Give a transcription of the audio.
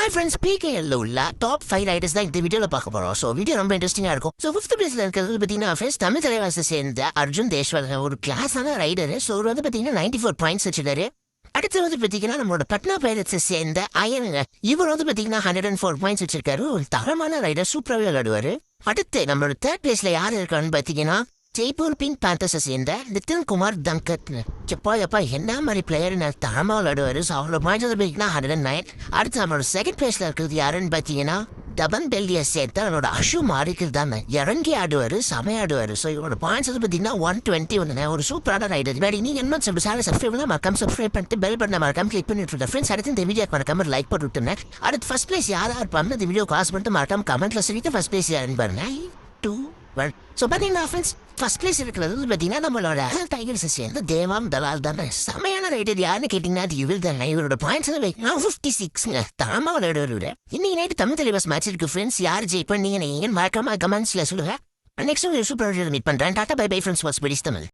Hi friends, பிகேஎல்ல உள்ள top 5 Riders தான் இந்த வீடியோவில் பார்க்க போகிறோம். ஸோ வீடியோ ரொம்ப இன்ட்ரெஸ்டிங்காக இருக்கும். ஸோ 5th பிளேஸில் இருக்கிறது பார்த்தீங்கன்னா ஃப்ரெண்ட்ஸ் தமிழ் தலைவாசை சேர்ந்த அர்ஜுன் தேஷ்வால், ஒரு கிளாஸான ரைடரு. ஸோ அவர் வந்து பார்த்தீங்கன்னா 94 பாயிண்ட்ஸ் வச்சுட்டாரு. அடுத்து வந்து பார்த்தீங்கன்னா நம்மளோட பட்னா பைரட்ஸை சேர்ந்த அயனுங்க, இவர் வந்து பார்த்தீங்கன்னா 104 பாயிண்ட்ஸ் வச்சிருக்காரு. ஒரு தரமான ரைடர், சூப்பராகவே விளையாடுவார். அடுத்து நம்மளோட 3rd பிளேஸில் யார் இருக்கான்னு பார்த்தீங்கன்னா ஜெய்ப்பூர் பிங்க் பேந்தர்ஸை சேர்ந்த நிதின் குமார் தங்கத். எப்பா என்ன மாதிரி பிளேயர் தரமாக விளையாடுவார். ஸோ அவரோட பாயிண்ட்ஸ் வந்து பார்த்தீங்கன்னா 109. அடுத்து நம்மளோட 2nd பிளேஸில் இருக்கிறது யாருன்னு பார்த்தீங்கன்னா டபன் டெல்லியை சேர்த்து அவனோட அஷு மாறிக்கிறது தானே, இறங்கி ஆடுவார், சமையாடுவார். ஸோ இவரோட பாயிண்ட்ஸ் வந்து பார்த்தீங்கன்னா 120 வந்து ஒரு சூப்பரான ரைடர். வேறு நீங்கள் என்ன சப்ஸ்கிரைப் மறக்காம சப்ஸ்கிரைப் பண்ணிட்டு பெல் பட்டனை மறக்காம கிளிக் பண்ணிட்டு ஃப்ரெண்ட்ஸ். அடுத்து இந்த வீடியோ மறக்காம லைக் போட்டு விட்டுனேன். அடுத்து ஃபர்ஸ்ட் பிளேஸ் யாராக இருப்பாங்க இந்த வீடியோ காசு பண்ணிட்டு மறக்காம கமெண்ட்ல சொல்லிட்டு ஃபர்ஸ்ட் பிளேஸ் யாருன்னு பாருங்க. 2 1. ஸோ பார்த்தீங்கன்னா ஃப்ரெண்ட்ஸ் ஃபர்ஸ்ட் பிளேஸ் இருக்கிறது வந்து பார்த்தீங்கன்னா நம்மளோட டைகர்ஸை சேர்ந்து தேவாம் தலால் தானே. செமையான ரைடர் யாருன்னு கேட்டிங்கன்னா அது இவர் தானே. இவரோட பாயிண்ட்ஸ் 56ங்க. தரமாக விளையாடுவார். இன்னைக்கு நைட்டு தமிழ் தலைவாஸ் மேட்ச் இருக்கு ஃப்ரெண்ட்ஸ். யார் ஜெயிப்பா நீங்கள் மறக்காம கமெண்ட்ஸில் சொல்லுங்க. நெக்ஸ்ட் சூப்பர் மீட் பண்ணுறேன். Tata bye bye friends. வாட்ஸ் பெரிஸ் தமிழ்.